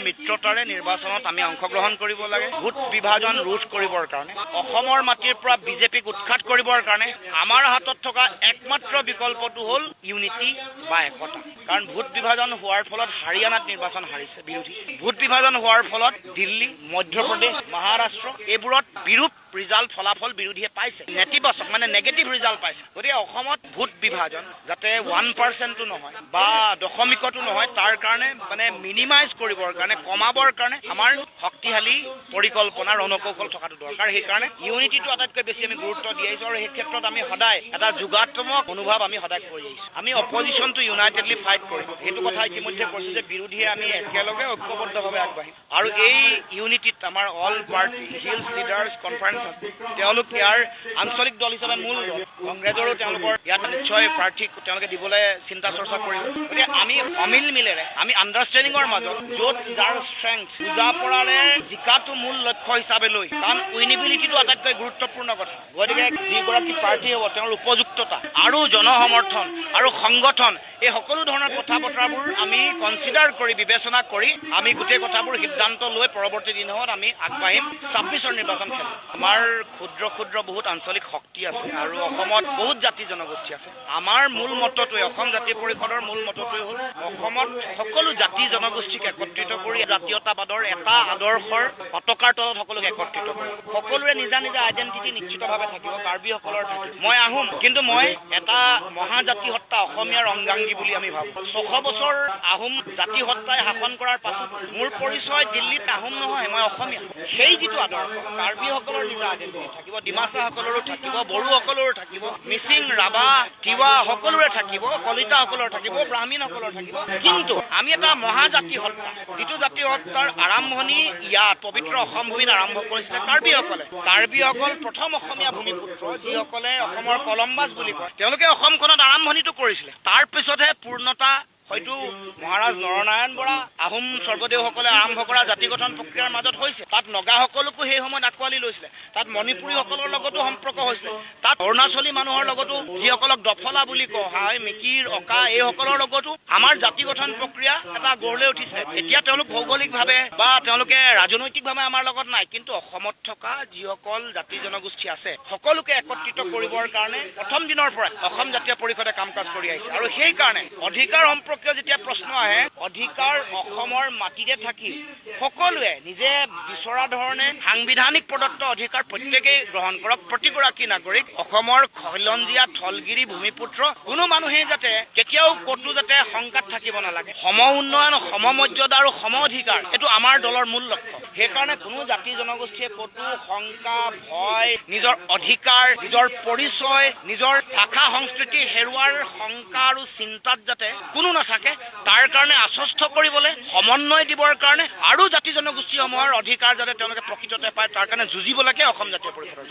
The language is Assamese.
মিত্ৰতাৰে নিৰ্বাচনত আমি অংশগ্ৰহণ কৰিব লাগে। ভোট বিভাজন ৰোধ কৰিবৰ কাৰণে, অসমৰ মাটিৰ পৰা বিজেপিক উৎখাত কৰিবৰ কাৰণে আমাৰ হাতত থকা একমাত্ৰ বিকল্পটো হ'ল ইউনিটি বা একতা। কাৰণ ভোট বিভাজন হোৱাৰ ফলত হাৰিয়ানাত নিৰ্বাচন হাৰিছে বিৰোধী। ভোট বিভাজন হোৱাৰ ফলত দিল্লী, মধ্যপ্ৰদেশ, মহাৰাষ্ট্ৰ এইবোৰত বিৰূপ ৰিজাল্ট ফলাফল বিৰোধীয়ে পাইছে, নেতিবাচক মানে নেগেটিভ ৰিজাল্ট পাইছে। গতিকে অসমত ভোট বিভাজন যাতে 1% নহয় বা দশমিকতো নহয়, তাৰ কাৰণে মানে মিনিমাইজ কৰিবৰ কাৰণে, কমাবৰ কাৰণে আমাৰ শক্তিশালী পৰিকল্পনা ৰণকৌশল থকাটো দৰকাৰ। সেইকাৰণে ইউনিটিটো আটাইতকৈ বেছি আমি গুৰুত্ব দি আহিছোঁ আৰু সেই ক্ষেত্ৰত আমি সদায় এটা যোগাত্মক অনুভৱ আমি সদায় কৰি আহিছোঁ। আমি অপজিশ্যনটো ইউনাইটেডলি ফাইট কৰিম, সেইটো কথা ইতিমধ্যে কৈছোঁ যে বিৰোধীয়ে আমি একেলগে ঐক্যবদ্ধভাৱে আগবাঢ়িম। আৰু এই ইউনিটিত আমাৰ all party hills leaders conference আছে, তেওঁলোক ইয়াৰ আঞ্চলিক দল হিচাপে মূল দল। কংগ্ৰেছৰো তেওঁলোকৰ ইয়াত নিশ্চয় প্ৰাৰ্থীক তেওঁলোকে দিবলৈ চিন্তা চৰ্চা কৰিব। গতিকে আমি সমিল মিলেৰে, আমি আণ্ডাৰষ্টেণ্ডিঙৰ মাজত য'ত যাৰ ষ্ট্ৰেংথ বুজা পৰাৰে জিকাটো মূল লক্ষ্য হিচাপে লৈ, কাৰণ উইনিবিলিটিটো আটাইতকৈ গুৰুত্বপূৰ্ণ কথা। গতিকে যিগৰাকী প্ৰাৰ্থী হ'ব তেওঁৰ উপযুক্ততা আৰু জনসমৰ্থন আৰু সংগঠন, এই সকলো ধৰণৰ কথা বতৰাবোৰ আমি কনচিডাৰ কৰি বিবেচনা কৰি আমি গোটেই কথাবোৰ সিদ্ধান্ত লৈ পৰৱৰ্তী দিনত আমি আগবাঢ়িম 26ৰ নিৰ্বাচন খেল। আমাৰ ক্ষুদ্ৰ ক্ষুদ্ৰ বহুত আঞ্চলিক শক্তি আছে আৰু অসমত বহুত জাতি জনগোষ্ঠী আছে। আমাৰ মূল মতটোৱে, অসম জাতীয় পৰিষদৰ মূল মতটোৱে হ'ল অসমত সকলো জাতি জনগোষ্ঠীক একত্ৰিত কৰি জাতীয়তাবাদৰ এটা আদৰ্শৰ পতাকাৰ তলত সকলোকে একত্ৰিত কৰি সকলোৰে নিজা নিজা আইডেণ্টিটি নিশ্চিতভাৱে থাকিব। কাৰ্বিসকলৰ থাকিব, মই আহোম, কিন্তু মই এটা মহাজাতি সত্তা অসমীয়াৰ অংগাংগী বুলি আমি ভাবোঁ। 600 বছৰ আহোম জাতি সত্তাই শাসন কৰাৰ পাছত মোৰ পৰিচয় দিল্লীত আহোম নহয়, মই অসমীয়া। সেই যিটো আদৰ্শ, কাৰ্বিসকলৰ নিজা আইডেণ্টিটি থাকিব, ডিমাচাসকলৰো থাকিব, বড়োসকলৰো থাকিব, মিচিং, ৰাভা, তিৱা সকলোৰে থাকিব, কলিতাসকলৰ থাকিব, ব্ৰাহ্মণসকলৰ থাকিব। কিন্তু আমি এটা মহাজাতি সত্তা, যিটো জাতি সত্তাৰ আৰম্ভণি ইয়াত পবিত্ৰ অসম ভূমিত আৰম্ভ কৰিছিলে কাৰ্বিসকলে। কাৰ্বিসকল প্ৰথম অসমীয়া ভূমিপুত্ৰ, যিসকলে অসমৰ কলম্বাছ বুলি কয়, তেওঁলোকে অসমখনত আৰম্ভণিটো কৰিছিলে। তাৰ পিছতহে পূৰ্ণতা হয়তো মহাৰাজ নৰনাৰায়ণ বৰা, আহোম স্বৰ্গদেউসকলে আৰম্ভ কৰা জাতি গঠন প্ৰক্ৰিয়াৰ মাজত হৈছে। তাত নগাসকলকো সেই সময়ত আঁকোৱালি লৈছিলে, তাত মণিপুৰীসকলৰ লগতো সম্পৰ্ক হৈছিলে, তাত অৰুণাচলী মানুহৰ লগতো, যিসকলক দফলা বুলি কোৱা হয়, মিকিৰ, অকা, এইসকলৰ লগতো আমাৰ জাতি গঠন প্ৰক্ৰিয়া এটা গঢ় লৈ উঠিছে। এতিয়া তেওঁলোক ভৌগোলিকভাৱে বা তেওঁলোকে ৰাজনৈতিকভাৱে আমাৰ লগত নাই, কিন্তু অসমত থকা যিসকল জাতি জনগোষ্ঠী আছে সকলোকে একত্ৰিত কৰিবৰ কাৰণে প্ৰথম দিনৰ পৰাই অসম জাতীয় পৰিষদে কাম কাজ কৰি আহিছে। আৰু সেইকাৰণে অধিকাৰ সম্পৰ্কীয় যেতিয়া প্ৰশ্ন আহে, অধিকাৰ অসমৰ মাটিতে থাকি সকলোৱে নিজে বিচৰা ধৰণে সাংবিধানিক প্ৰদত্ত অধিকাৰ প্ৰত্যেকেই গ্ৰহণ কৰক। প্ৰতিগৰাকী নাগৰিক অসমৰ খিলঞ্জীয়া থলগিৰি ভূমিপুত্ৰ কোনো মানুহেই যাতে কেতিয়াও ক'তো যাতে শংকাত থাকিব নালাগে। সম উন্নয়ন, সম মৰ্যাদা আৰু সম অধিকাৰ, এইটো আমাৰ দলৰ মূল লক্ষ্য। সেইকাৰণে কোনো জাতি জনগোষ্ঠীয়ে ক'তো শংকা, ভয়, নিজৰ অধিকাৰ, নিজৰ পৰিচয়, নিজৰ ভাষা সংস্কৃতি হেৰুৱাৰ শংকা আৰু চিন্তাত যাতে কোনো নাথাকে, তাৰ কাৰণে আশ্বস্ত কৰিবলৈ, সমন্বয় দিবৰ কাৰণে আৰু জাতি জনগোষ্ঠীসমূহৰ অধিকাৰ যাতে তেওঁলোকে প্ৰকৃততে পায়, তাৰ কাৰণে যুঁজিব লাগে অসম জাতীয় পৰিষদৰ।